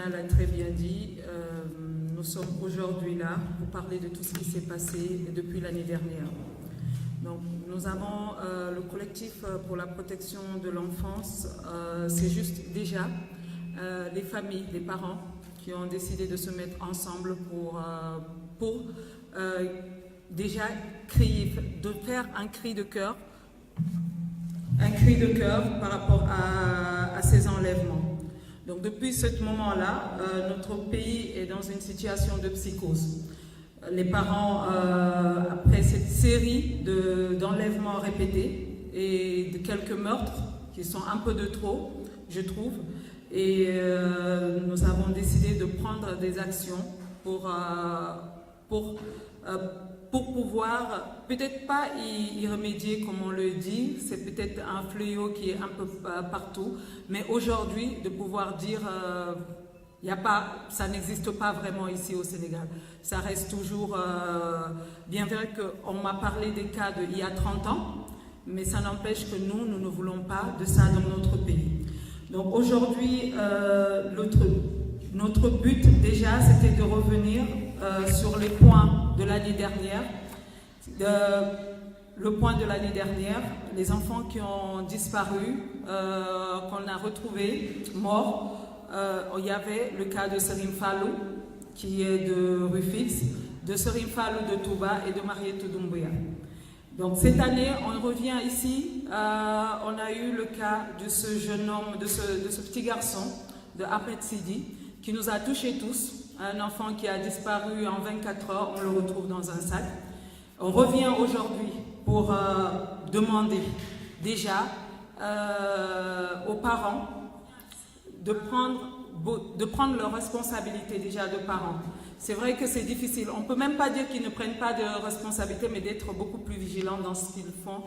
Sonia l'a très bien dit, nous sommes aujourd'hui là pour parler de tout ce qui s'est passé depuis l'année dernière. Donc, nous avons le collectif pour la protection de l'enfance, c'est juste déjà les familles, les parents qui ont décidé de se mettre ensemble pour déjà crier, de faire un cri de cœur par rapport à ces enlèvements. Donc depuis ce moment-là, notre pays est dans une situation de psychose. Les parents, après cette série d'enlèvements répétés et de quelques meurtres qui sont un peu de trop, je trouve, et nous avons décidé de prendre des actions pour pouvoir, peut-être pas y remédier comme on le dit, c'est peut-être un fléau qui est un peu partout, mais aujourd'hui de pouvoir dire, ça n'existe pas vraiment ici au Sénégal. Ça reste toujours, bien vrai qu'on m'a parlé des cas d'il y a 30 ans, mais ça n'empêche que nous ne voulons pas de ça dans notre pays. Donc aujourd'hui, notre but déjà, c'était de revenir sur les points de l'année dernière. Le point de l'année dernière, les enfants qui ont disparu, qu'on a retrouvés morts. Il y avait le cas de Serim Fallou, qui est de Rufisque, de Serim Fallou de Touba et de Marietou Doumbouya. Donc cette année, on revient ici, on a eu le cas de ce jeune homme, de ce petit garçon, de Ahmed Sidi, qui nous a touchés tous. Un enfant qui a disparu en 24 heures, on le retrouve dans un sac. On revient aujourd'hui pour demander déjà aux parents de prendre leurs responsabilités déjà de parents. C'est vrai que c'est difficile. On ne peut même pas dire qu'ils ne prennent pas de responsabilité, mais d'être beaucoup plus vigilants dans ce qu'ils font.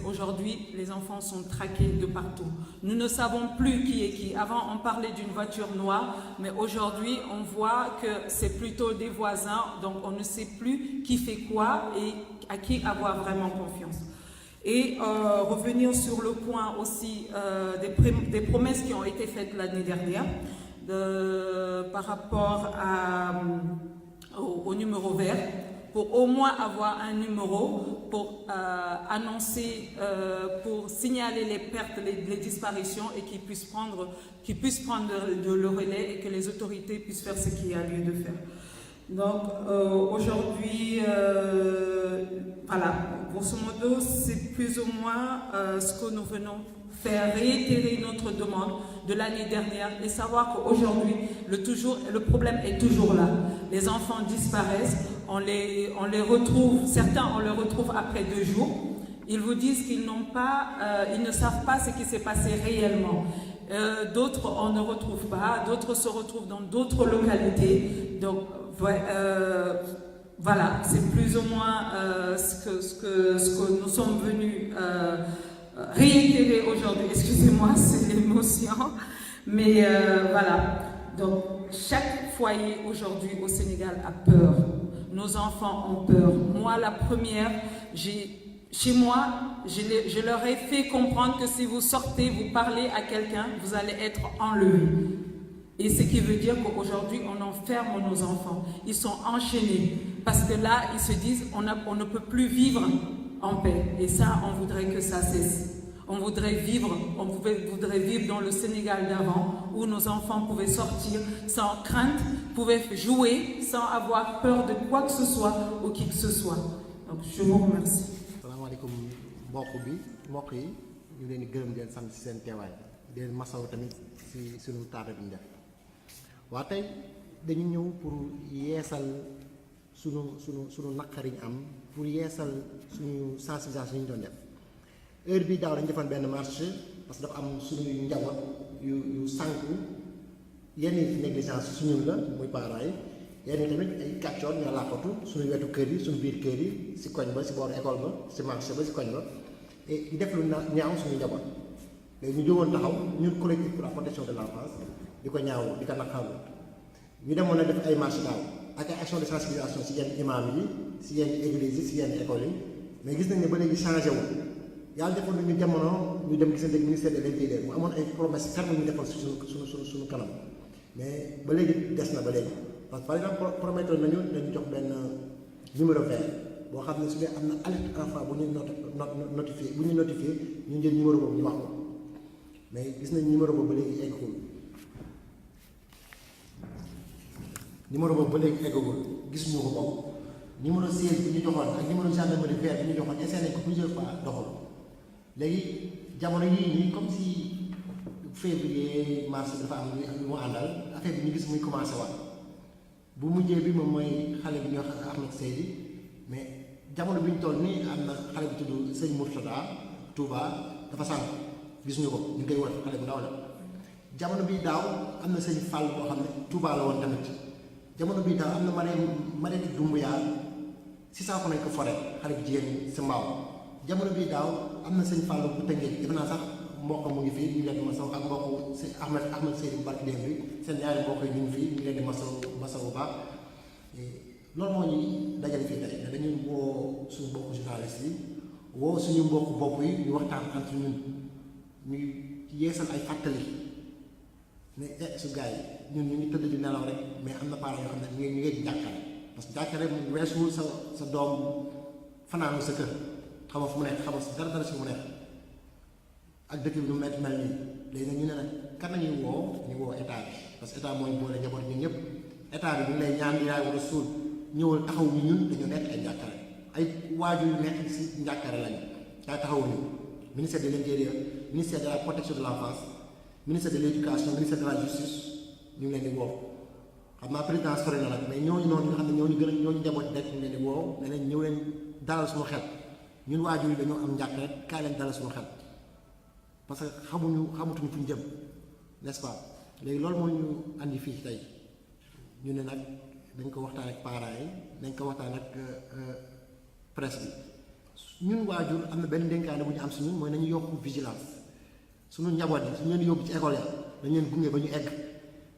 Aujourd'hui, les enfants sont traqués de partout. Nous ne savons plus qui est qui. Avant, on parlait d'une voiture noire, mais aujourd'hui, on voit que c'est plutôt des voisins, donc on ne sait plus qui fait quoi et à qui avoir vraiment confiance. Et revenir sur le point aussi des promesses qui ont été faites l'année dernière par rapport au numéro vert, pour au moins avoir un numéro pour annoncer, pour signaler les pertes, les disparitions et qu'ils puissent prendre le relais et que les autorités puissent faire ce qu'il y a lieu de faire. Donc aujourd'hui, voilà, grosso modo, c'est plus ou moins ce que nous venons faire, réitérer notre demande de l'année dernière et savoir qu'aujourd'hui, le problème est toujours là. Les enfants disparaissent, on les retrouve, certains on les retrouve après 2 jours. Ils vous disent qu'ils ils ne savent pas ce qui s'est passé réellement. D'autres on ne retrouve pas, d'autres se retrouvent dans d'autres localités. Donc voilà, c'est plus ou moins ce que nous sommes venus réitérer aujourd'hui. Excusez-moi, c'est l'émotion. Mais voilà, donc chaque foyer aujourd'hui au Sénégal a peur. Nos enfants ont peur. Moi, la première, chez moi, je leur ai fait comprendre que si vous sortez, vous parlez à quelqu'un, vous allez être enlevé. Et ce qui veut dire qu'aujourd'hui, on enferme nos enfants. Ils sont enchaînés. Parce que là, ils se disent, on ne peut plus vivre en paix. Et ça, on voudrait que ça cesse. On voudrait vivre dans le Sénégal d'avant, où nos enfants pouvaient sortir sans crainte, pouvaient jouer sans avoir peur de quoi que ce soit ou qui que ce soit. Donc, je vous remercie. Salam alaikum mbokk yi ñu leen di gërëm di leen sant ci seen teewaay di leen masaw tamit ci sunu taata bi ñu def waa tey dañu ñëw pour yeesal sunu naqari ñu am pour yeesal suñu sensibilisation yi ñu doon def heure bii daaw dañu defoon benn marche parce que dafa am suñu njaboot yu sànku yenn négligence suñu la muy parents yi yenn tamit ay kàccoor ñoo làqatu suñu wetu kër yi suñu biir kër yi ci koñ ba ci booru école ba ci marché ba ci koñ ba et di def lu ñaaw suñu njaboot léegi ñu jógoon taxaw ñun collectif pour la protection de l'enfance di ko ñaaw di ko naqarlu ñu demoon na def ay marche daaw ak ay action de sensibilisation ci yenn imam yi ci yenn église yi ci yenn école yi mais gis nañ ne ba léegi changé wu yàlla defoon nañu jamono ñu dem gisante ak ministère de l'intérieur mu amoon ay promesses fermes ñu defoon ci suñu kanam mais ba léegi des na ba léegi parce que par exemple promettre nañu dañu jox benn numéro vert boo xam ne su dee am na alerte enfant bu ñu notifié ñu jël numéro boobu ñu wax ko mais gis nañ numéro boobu ba léegi eggagul gisuñu ko boobu numéro 16 bi ñu joxoon ak numéro gendarmerie vert bi ñu joxoon essayé nañ ko plusieurs fois doxul léegi jamono yii nii comme si février mars dafa am lu mu àndal affaire bi ñu gis muy commencé waat bu mujjee bi moom mooy xale bi ñuy wax Ahmed Seydi mais jamono bi ñu toll nii am na xale bi tudd Sëñ Mourtada Touba dafa sànq gisuñu ko ñu ngi koy wër xale bu ndaw la jamono bi daaw am na Sëñ Fall boo xam ne Touba la woon tamit jamono bii daaw am na Marème Doumbouya si saa ko nañ ko forêt xale bu jigéen si mbaaw jamono bii daaw am na Sëñ Fall bu Tëngéej defe naa sax mbokk mu ngi fii ñu ngi leen di masaw ak mbokk si Ahmed Seydi bu barki démb bi seen ñaari mbokk yi ñu ngi fii ñu ngi leen di masaw bu baax loolu moo ñuy dajale fii tey dañuy woo suñu mbokk journaliste yi woo suñu mbokk bopp yi ñu waxtaan entre ñun ñuy yeesal ay fàttali ne su gars yi ñun ñu ngi tëdd di nelaw rek mais am na parents yoo xam ne ñu ngi jàkkare parce que jàkkare mu weesuwul sa doom fanaanu sa kër xamoo fu mu nekk xamoo si dara si mu nekk ak dëkk bi nu mel nii léegi nag ñu ne nag kan nañuy woo ñu woo état bi parce que état mooy boole njaboot ñun ñëpp état bi ñu lay ñaan di yaay war a suul ñëwal taxaw ñu ñun dañu nekk ay njàkkare ay waajur yu nekk si njàkkare lañu daa taxaw ñu ministère de l'intérieur ministère de la protection de l'enfance ministère de l'éducation ministère de la justice ñu ngi leen di woo xam naa président sori na nag mais ñooñu noonu nga xam ne ñooñu gën a ñooñu njaboot rek ñu leen di woo ne leen ñëw leen dalal suñu xel ñun waajur yi dañoo am njàkkare kaay leen dalal suñu xel parce que xamatuñu fu ñu jëm n'est-ce pas léegi loolu moo ñu andi fii tey ñu ne nag dañ ko waxtaan ak parents yi dañ ko waxtaan ak presse bi ñun waajur am na benn dénkaane bu ñu am si ñun mooy nañu yokk vigilance suñu njaboot yi suñu leen di yóbbu ci école ya dañ leen gunge ba ñu egg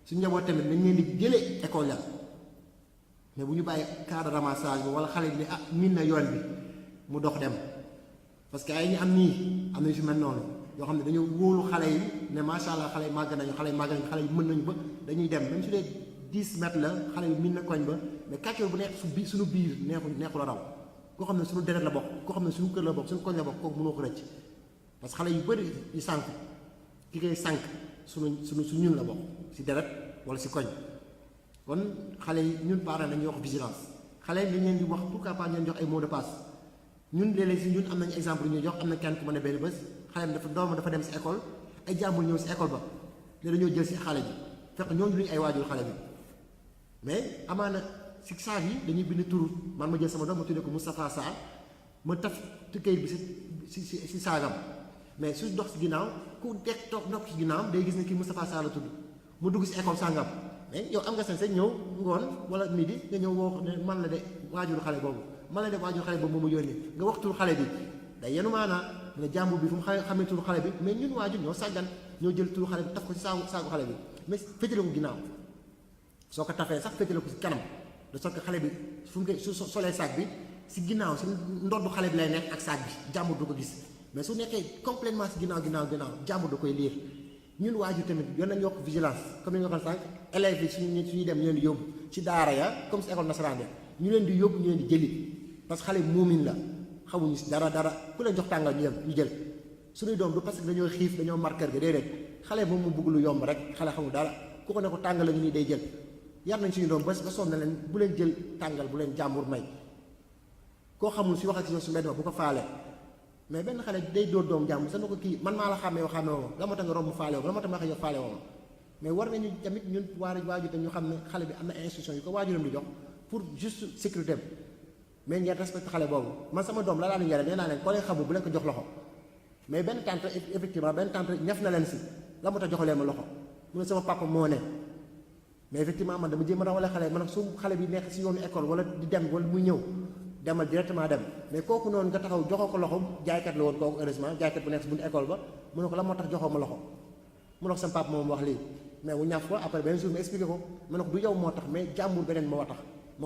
suñu njaboot tamit dañ leen di jëlee école ya mais bu ñu bàyyi cas de ramassage bi wala xale bi ne miin na yoon bi mu dox dem parce que ay ñu am nii am nañu fi mel noonu yoo xam ne dañoo wóolu xale yi ne macha allah xale yi màgg nañu xale yi mën nañu ba dañuy dem même su dee 10 mètres la xale yi miin na koñ ba mais kàcce bu nekk suñu biir neexu la raw koo xam ne suñu deret la bokk koo xam ne suñu kër la bokk suñu koñ la bokk kooku mënoo ko rëcc parce que xale yu bëri yu sànk ki koy sànk su ñun la bokk si deret wala si koñ kon xale yi ñun parents dañuy wax vigilance xale yi dañ leen di wax pourquoi pas ñu jox ay mots de passe ñun léeg-léeg si ñun am nañu exemple yu ñuy jox am na kenn ku ma ne benn bés xale bi dafa dem si école ay jàmbur ñëw si école ba léegi dañoo jël si xale bi fekk ñooñu luñu ay waajur xale bi mais amaana si saag yi dañuy bind turu man ma jël sama doom ma tuddee ko Moustapha Sarr ma taf ci kayit bi si saagam mais su dox si ginnaaw ku dekk toog dox si ginnaawam day gis ne kii Moustapha Sarr la tudd mu dugg si école sàngam mais yow am nga sañ ñëw ngoon wala midi nga ñëw woo ne man la de waajuru xale boobu man la de waajuru xale boobu moom ma yónni nga wax turu xale bi day yenu maanaa nga jàmbur bi fu mu xamee turu xale bi mais ñun waajur ñoo sàggan ñoo jël turu xale bi taf ko si saagu xale bi mais féetale ko ginnaaw soo ko tafee sax féetale ko si kanam de sorte que xale bi fu mu koy su solee saag bi si ginnaaw si ndoddu xale bi lay nekk ak saag bi jàmbur du ko gis mais su nekkee complètement si ginnaaw jàmbur da koy liir ñun waajur tamit yoon nañu yokk vigilance comme ni nga waxoon sànq élèves yi suñuy dem ñu leen di yóbbu ci daara ya comme si école nasaraan ñu leen di yóbbu ñu leen di jëli parce que xale moomin la xamuñu si dara ku leen jox tàngal ñu jël suñuy doom du parce que dañoo xiif dañoo mar kër ga déedéet xale moom mu bëgg lu yomb rek xale xamul dara ku ko ne ko tàngal la ñu nii day jël yar nañ suñu doom ba sonn na leen bu leen jël tàngal bu leen jàmbur may koo xamul si wax ak si su mbedd ma bu ko faalee mais benn xale day dóor doom jàmbur sax na ko kii man maa la xàmmee woo la moo tax nga romb faale woo la moo tax ma yow faale woo mais war nañu tamit ñun waajur te ñu xam ne xale bi am na instruction yu ko waajuram di jox pour juste sécurité mais ngeen respecté xale boobu man sama doom la laa leen yare nee naa leen koo leen xamul bu leen ko jox loxo mais benn tante effectivement ñaf na leen si la moo tax joxu leen ma loxo mu ne sama papa moo ne mais effectivement man dama jéem a rawale xale man su xale bi nekk si yoonu école wala di dem wala muy ñëw demal directement dem mais kooku noonu nga taxaw joxoo ko loxo jaaykat la woon kooku heureusement jaaykat bu nekk si buntu école ba mu ne ko la moo tax joxoo ma loxo mu ne ko sama papa moom wax lii mais wu ñaaf ko après benn jour ma expliqué ko mu ne ko du yow moo tax mais jàmbur beneen moo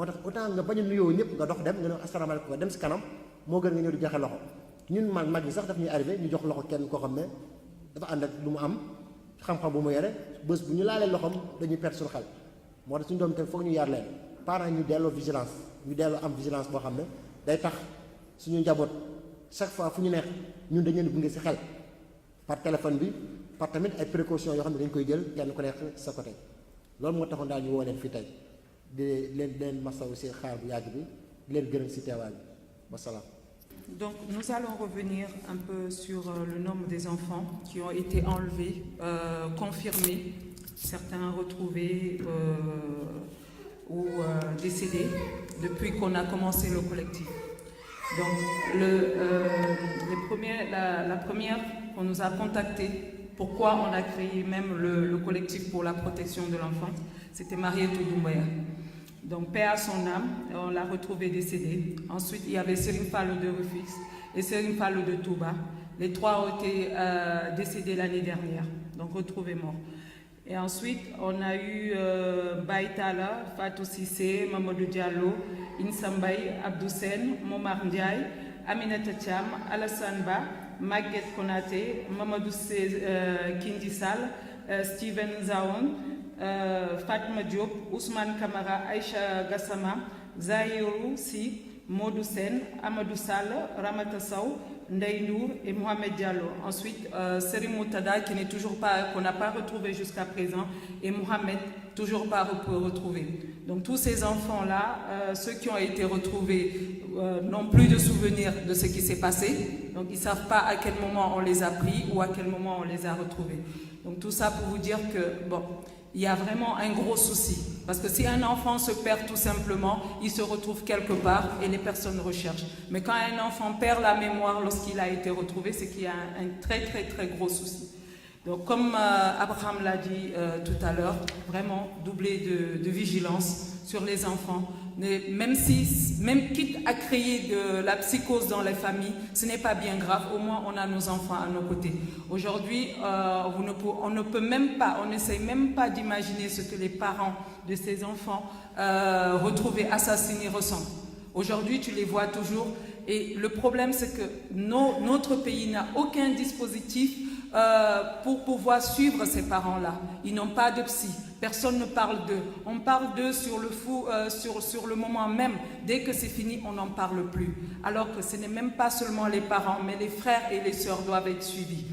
tax autant nga bañ a nuyoo ñëpp nga dox dem nga ne asalaamaaleykum nga dem si kanam moo gën nga ñëw di joxe loxo ñun mag ñi sax daf ñuy arrivé ñu jox loxo kenn koo xam ne dafa ànd ak lu mu am xam-xam bu mu yore bés bu ñu laalee loxoom dañuy perdre suñu xel moo tax suñu doom tamit foog ñu yar leen parents ñu delloo vigilance ñu delloo am vigilance boo xam ne day tax suñu njaboot chaque fois fu ñu neex ñun dañu leen gunge ci xel par téléphone bi par tamit ay précautions yoo xam ne dañ koy jël kenn ku nekk sa côté loolu moo taxoon daal ñu woo leen fii tey di leen masawu ci xaar bu yàgg bi di leen gërëm ci teewaay bi wasalaam. Donc nous allons revenir un peu sur le nombre des enfants qui ont été enlevés, confirmés, certains retrouvés ou décédés depuis qu'on a commencé le collectif. Donc la première qu'on nous a contacté, pourquoi on a créé même le collectif pour la protection de l'enfant, c'était Marietou Doumbouya. Donc, paix à son âme, on l'a retrouvé décédé. Ensuite, il y avait Serigne Fallou de Rufisque et Serigne Fallou de Touba. Les trois ont été décédés l'année dernière, donc retrouvés morts. Et ensuite, on a eu Baïtala, Fatou Sissé, Mamadou Diallo, Insambay, Abdou Sen, Momar Ndiaye, Aminata Thiam, Alassane Ba, Maguette Konaté, Mamadou Kindi Sall, Steven Zaon, Fatma Diop, Ousmane Kamara, Aïcha Gassama, Zahirou Si, Modou Sen, Amadou Sall, Ramata Sow, Ndeye Nour et Mohamed Diallo. Ensuite, Serim Moutada qui n'est toujours pas, qu'on n'a pas retrouvé jusqu'à présent, et Mohamed toujours pas retrouvé. Donc tous ces enfants-là, ceux qui ont été retrouvés n'ont plus de souvenir de ce qui s'est passé. Donc ils ne savent pas à quel moment on les a pris ou à quel moment on les a retrouvés. Donc tout ça pour vous dire que bon, il y a vraiment un gros souci. Parce que si un enfant se perd tout simplement, il se retrouve quelque part et les personnes recherchent. Mais quand un enfant perd la mémoire lorsqu'il a été retrouvé, c'est qu'il y a un très très très gros souci. Donc comme Abraham l'a dit tout à l'heure, vraiment doubler de vigilance sur les enfants. Même quitte à créer de la psychose dans les familles, ce n'est pas bien grave, au moins on a nos enfants à nos côtés. Aujourd'hui, on ne peut même pas, on n'essaye même pas d'imaginer ce que les parents de ces enfants retrouvés assassinés ressentent. Aujourd'hui, tu les vois toujours et le problème c'est que notre pays n'a aucun dispositif pour pouvoir suivre ces parents-là. Ils n'ont pas de psy. Personne ne parle d'eux. On parle d'eux sur le moment même. Dès que c'est fini, on n'en parle plus. Alors que ce n'est même pas seulement les parents, mais les frères et les sœurs doivent être suivis.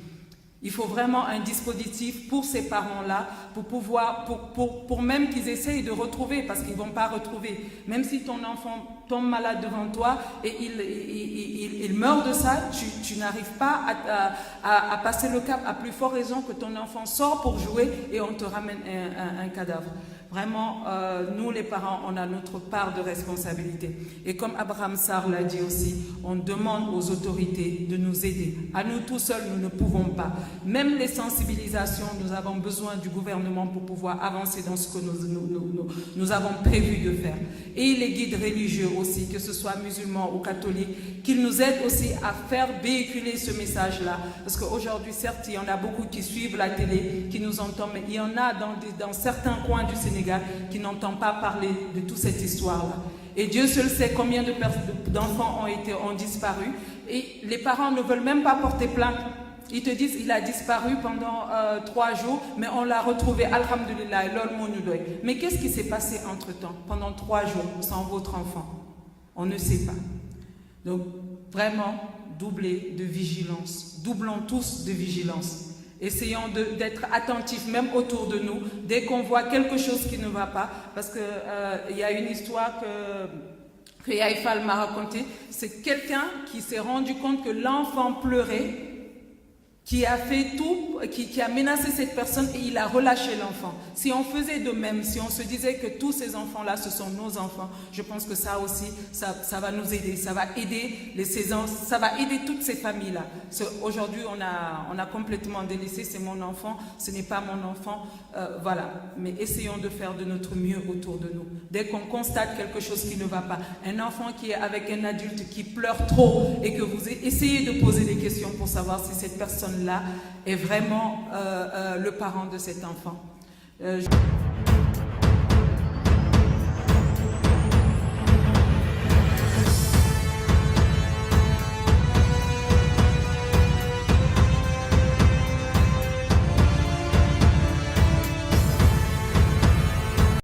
Il faut vraiment un dispositif pour ces parents-là, pour pouvoir, pour même qu'ils essayent de retrouver, parce qu'ils ne vont pas retrouver. Même si ton enfant tombe malade devant toi et il meurt de ça, tu n'arrives pas à passer le cap, à plus forte raison que ton enfant sort pour jouer et on te ramène un cadavre. Vraiment, nous les parents, on a notre part de responsabilité. Et comme Abraham Sarr l'a dit aussi, on demande aux autorités de nous aider. À nous tout seuls, nous ne pouvons pas. Même les sensibilisations, nous avons besoin du gouvernement pour pouvoir avancer dans ce que nous avons prévu de faire. Et les guides religieux aussi, que ce soit musulmans ou catholiques, qu'ils nous aident aussi à faire véhiculer ce message-là. Parce qu'aujourd'hui, certes, il y en a beaucoup qui suivent la télé, qui nous entendent, mais il y en a dans certains coins du Sénégal qui n'entend pas parler de toute cette histoire-là. Et Dieu seul sait combien d'enfants ont disparu. Et les parents ne veulent même pas porter plainte. Ils te disent il a disparu pendant 3 jours, mais on l'a retrouvé, alhamdoulilah, mais qu'est-ce qui s'est passé entre-temps, pendant 3 jours, sans votre enfant? On ne sait pas. Donc, vraiment, doubler de vigilance. Doublons tous de vigilance. Essayons d'être attentifs, même autour de nous, dès qu'on voit quelque chose qui ne va pas. Parce qu'il y a une histoire que Yaïfal m'a racontée. C'est quelqu'un qui s'est rendu compte que l'enfant pleurait, qui a fait tout, qui a menacé cette personne et il a relâché l'enfant. Si on faisait de même, si on se disait que tous ces enfants-là, ce sont nos enfants, je pense que ça aussi, ça va nous aider. Ça va aider ça va aider toutes ces familles-là. Aujourd'hui, on a complètement délaissé, c'est mon enfant, ce n'est pas mon enfant, voilà. Mais essayons de faire de notre mieux autour de nous. Dès qu'on constate quelque chose qui ne va pas, un enfant qui est avec un adulte qui pleure trop et que vous essayez de poser des questions pour savoir si cette personne là est vraiment le parent de cet enfant.